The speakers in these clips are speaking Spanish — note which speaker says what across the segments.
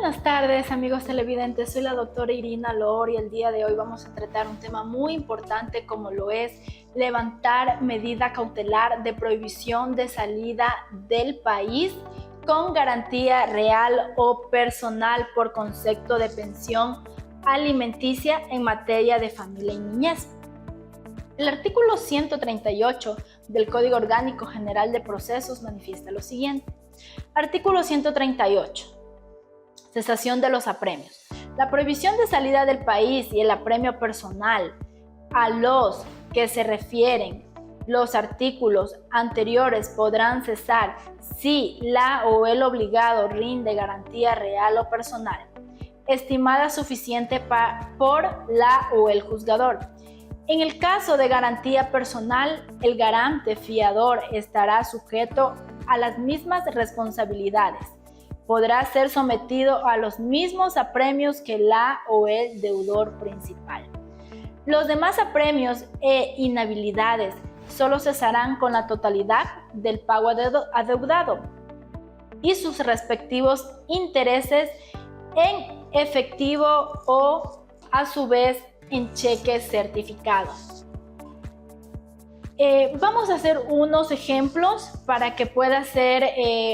Speaker 1: Buenas tardes, amigos televidentes. Soy la doctora Irina Loor y el día de hoy vamos a tratar un tema muy importante como lo es levantar medida cautelar de prohibición de salida del país con garantía real o personal por concepto de pensión alimenticia en materia de familia y niñez. El artículo 138 del Código Orgánico General de Procesos manifiesta lo siguiente. Artículo 138. Cesación de los apremios. La prohibición de salida del país y el apremio personal a los que se refieren los artículos anteriores podrán cesar si la o el obligado rinde garantía real o personal, estimada suficiente por la o el juzgador. En el caso de garantía personal, el garante fiador estará sujeto a las mismas responsabilidades. Podrá ser sometido a los mismos apremios que la o el deudor principal. Los demás apremios e inhabilidades solo cesarán con la totalidad del pago adeudado y sus respectivos intereses en efectivo o, a su vez, en cheques certificados. Vamos a hacer unos ejemplos para que pueda ser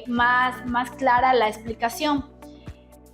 Speaker 1: más clara la explicación.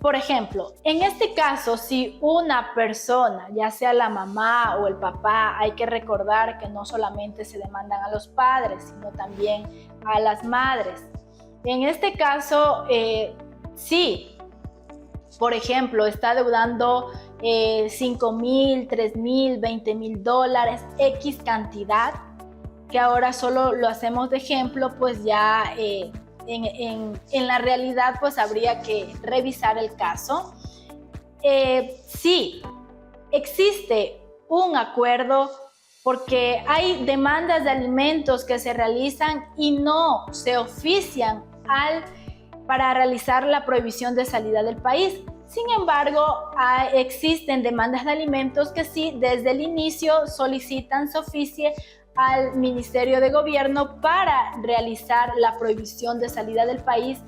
Speaker 1: Por ejemplo, en este caso, si una persona, ya sea la mamá o el papá, hay que recordar que no solamente se demandan a los padres, sino también a las madres. En este caso, sí, por ejemplo, está deudando 5,000, 3,000, 20,000 dólares, X cantidad, que ahora solo lo hacemos de ejemplo, pues ya en la realidad pues habría que revisar el caso. Sí, existe un acuerdo porque hay demandas de alimentos que se realizan y no se ofician para realizar la prohibición de salida del país. Sin embargo, existen demandas de alimentos que sí, desde el inicio solicitan se oficie al Ministerio de Gobierno para realizar la prohibición de salida del país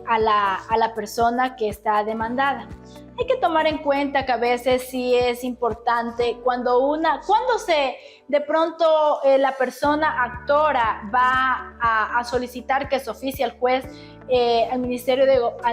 Speaker 1: a la persona que está demandada. Hay que tomar en cuenta que a veces sí es importante cuando de pronto la persona actora va a solicitar que se oficie al juez al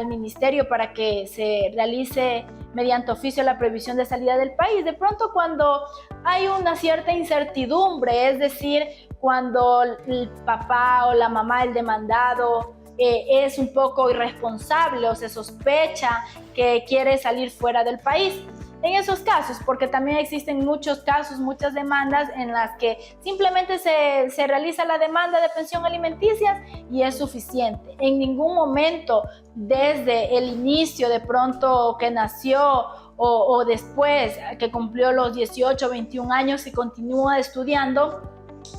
Speaker 1: ministerio para que se realice mediante oficio la prohibición de salida del país. De pronto cuando hay una cierta incertidumbre, es decir, cuando el papá o la mamá del demandado es un poco irresponsable o se sospecha que quiere salir fuera del país. En esos casos, porque también existen muchos casos, muchas demandas en las que simplemente se realiza la demanda de pensión alimenticia y es suficiente. En ningún momento, desde el inicio de pronto que nació o después que cumplió los 18 o 21 años y continúa estudiando,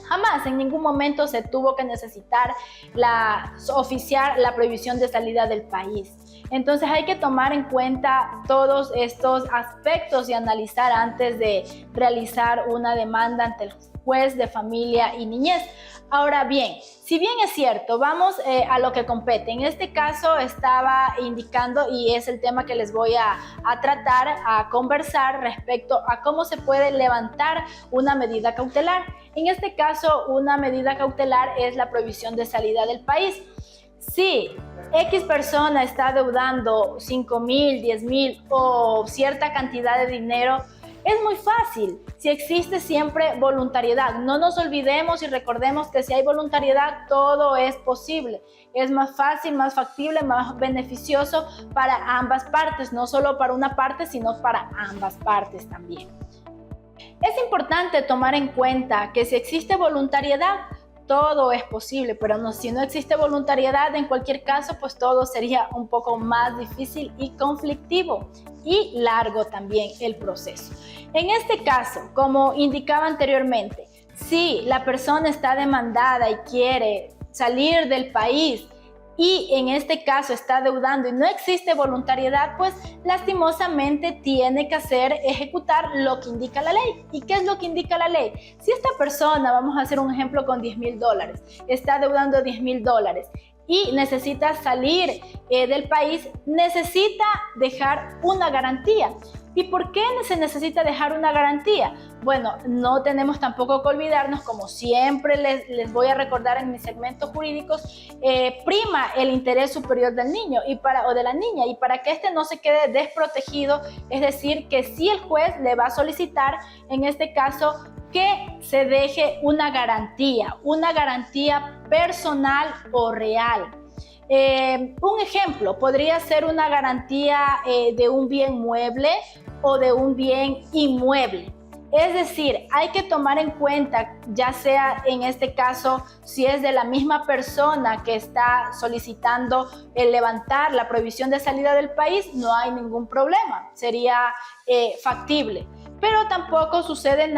Speaker 1: jamás en ningún momento se tuvo que necesitar oficiar la prohibición de salida del país. Entonces hay que tomar en cuenta todos estos aspectos y analizar antes de realizar una demanda ante el juez de familia y niñez. Ahora bien, si bien es cierto, vamos a lo que compete. En este caso estaba indicando, y es el tema que les voy a tratar, a conversar respecto a cómo se puede levantar una medida cautelar. En este caso, una medida cautelar es la prohibición de salida del país. Si X persona está deudando 5,000, 10,000 o cierta cantidad de dinero, es muy fácil, si existe siempre voluntariedad. No nos olvidemos y recordemos que si hay voluntariedad, todo es posible. Es más fácil, más factible, más beneficioso para ambas partes, no solo para una parte, sino para ambas partes también. Es importante tomar en cuenta que si existe voluntariedad, todo es posible, pero si no existe voluntariedad, en cualquier caso, pues todo sería un poco más difícil y conflictivo y largo también el proceso. En este caso, como indicaba anteriormente, si la persona está demandada y quiere salir del país y en este caso está deudando y no existe voluntariedad, pues lastimosamente tiene que ejecutar lo que indica la ley. ¿Y qué es lo que indica la ley? Si esta persona, vamos a hacer un ejemplo con 10,000 dólares, está deudando 10,000 dólares y necesita salir del país, necesita dejar una garantía. ¿Y por qué se necesita dejar una garantía? Bueno, no tenemos tampoco que olvidarnos, como siempre les voy a recordar en mis segmentos jurídicos, prima el interés superior del niño o de la niña, y para que éste no se quede desprotegido, es decir, que si el juez le va a solicitar, en este caso, que se deje una garantía personal o real. Un ejemplo podría ser una garantía de un bien mueble o de un bien inmueble. Es decir, hay que tomar en cuenta, ya sea en este caso, si es de la misma persona que está solicitando el levantar la prohibición de salida del país, no hay ningún problema, sería factible. Pero tampoco sucede,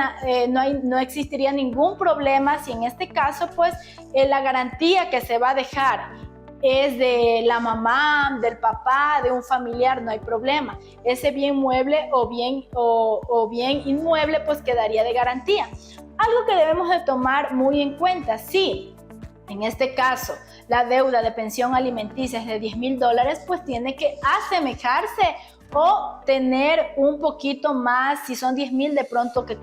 Speaker 1: no existiría ningún problema si en este caso, pues, la garantía que se va a dejar es de la mamá, del papá, de un familiar, no hay problema. Ese bien mueble o bien inmueble, pues quedaría de garantía. Algo que debemos de tomar muy en cuenta, sí, en este caso, la deuda de pensión alimenticia es de $10,000, pues tiene que asemejarse o tener un poquito más, si son 10,000, de pronto que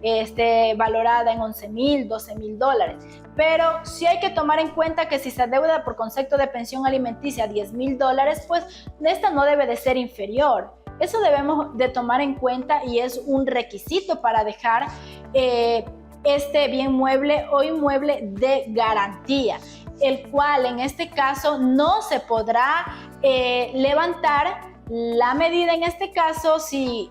Speaker 1: esté valorada en 11,000, $12,000. Pero sí hay que tomar en cuenta que si se adeuda por concepto de pensión alimenticia $10,000, pues esta no debe de ser inferior. Eso debemos de tomar en cuenta y es un requisito para dejar este bien mueble o inmueble de garantía, el cual en este caso no se podrá levantar la medida. En este caso, si,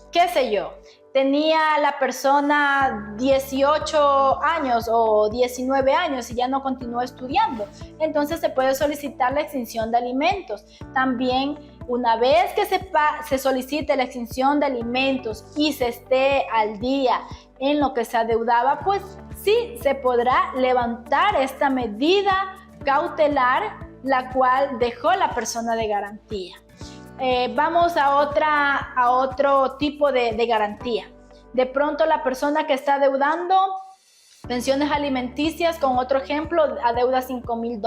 Speaker 1: qué sé yo, tenía la persona 18 años o 19 años y ya no continuó estudiando, entonces se puede solicitar la extinción de alimentos. También, una vez que se solicite la extinción de alimentos y se esté al día en lo que se adeudaba, pues sí se podrá levantar esta medida cautelar, la cual dejó la persona de garantía. Vamos a otro tipo de garantía. De pronto la persona que está adeudando pensiones alimenticias, con otro ejemplo, adeuda $5,000.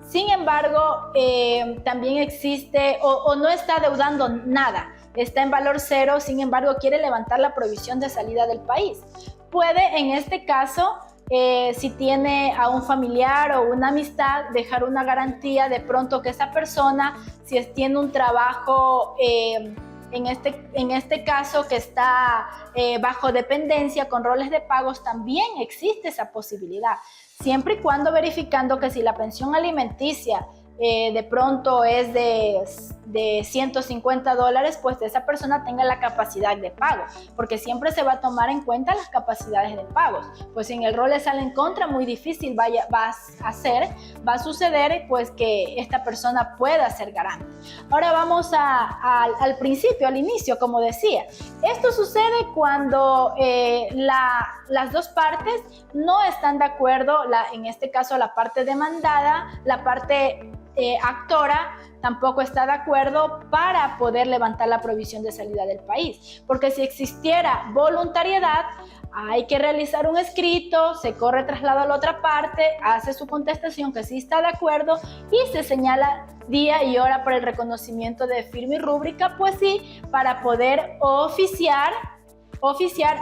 Speaker 1: Sin embargo, también existe o no está adeudando nada, está en valor cero, sin embargo quiere levantar la prohibición de salida del país. Puede, en este caso, si tiene a un familiar o una amistad, dejar una garantía de pronto que esa persona, si tiene un trabajo, en este caso que está bajo dependencia con roles de pagos, también existe esa posibilidad, siempre y cuando verificando que si la pensión alimenticia de pronto es de $150, pues esa persona tenga la capacidad de pago, porque siempre se va a tomar en cuenta las capacidades de pagos. Pues si en el rol le sale en contra, muy difícil va a suceder pues que esta persona pueda ser garante. Ahora vamos al principio, al inicio, como decía. Esto sucede cuando las dos partes no están de acuerdo, en este caso la parte demandada, la parte actora tampoco está de acuerdo para poder levantar la prohibición de salida del país, porque si existiera voluntariedad, hay que realizar un escrito, se corre traslado a la otra parte, hace su contestación que sí está de acuerdo y se señala día y hora para el reconocimiento de firma y rúbrica, pues sí, para poder oficiar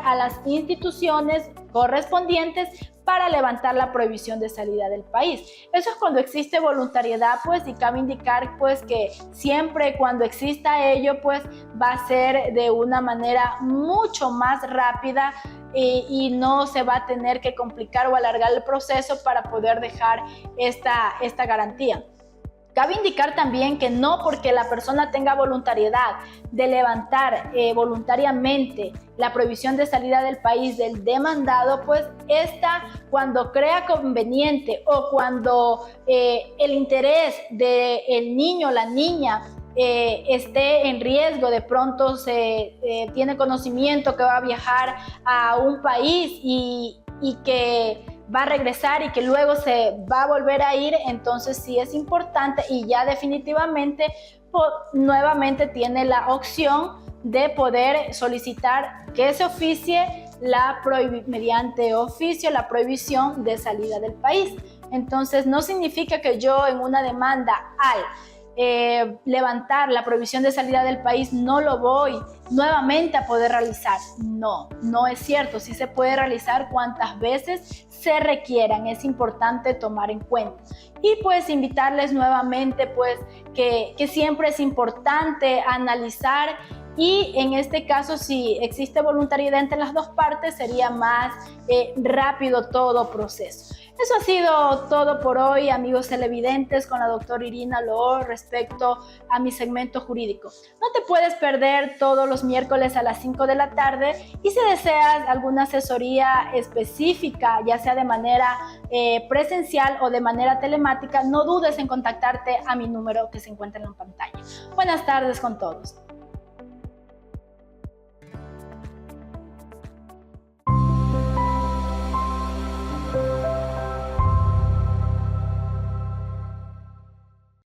Speaker 1: a las instituciones correspondientes para levantar la prohibición de salida del país. Eso es cuando existe voluntariedad, pues, y cabe indicar, pues, que siempre cuando exista ello, pues, va a ser de una manera mucho más rápida y no se va a tener que complicar o alargar el proceso para poder dejar esta garantía. Cabe indicar también que no porque la persona tenga voluntariedad de levantar voluntariamente la prohibición de salida del país del demandado, pues esta, cuando crea conveniente o cuando el interés del niño o la niña esté en riesgo, de pronto se tiene conocimiento que va a viajar a un país y que va a regresar y que luego se va a volver a ir, entonces sí es importante y ya definitivamente nuevamente tiene la opción de poder solicitar que se oficie mediante oficio la prohibición de salida del país. Entonces, no significa que yo en una demanda al levantar la prohibición de salida del país no lo voy nuevamente a poder realizar. No, no es cierto. Sí se puede realizar cuantas veces se requieran. Es importante tomar en cuenta. Y pues invitarles nuevamente pues que siempre es importante analizar, y en este caso si existe voluntariedad entre las dos partes sería más rápido todo proceso. Eso ha sido todo por hoy, amigos televidentes, con la doctora Irina Loor respecto a mi segmento jurídico. No te puedes perder todos los miércoles a las 5 de la tarde, y si deseas alguna asesoría específica, ya sea de manera presencial o de manera telemática, no dudes en contactarte a mi número que se encuentra en la pantalla. Buenas tardes con todos.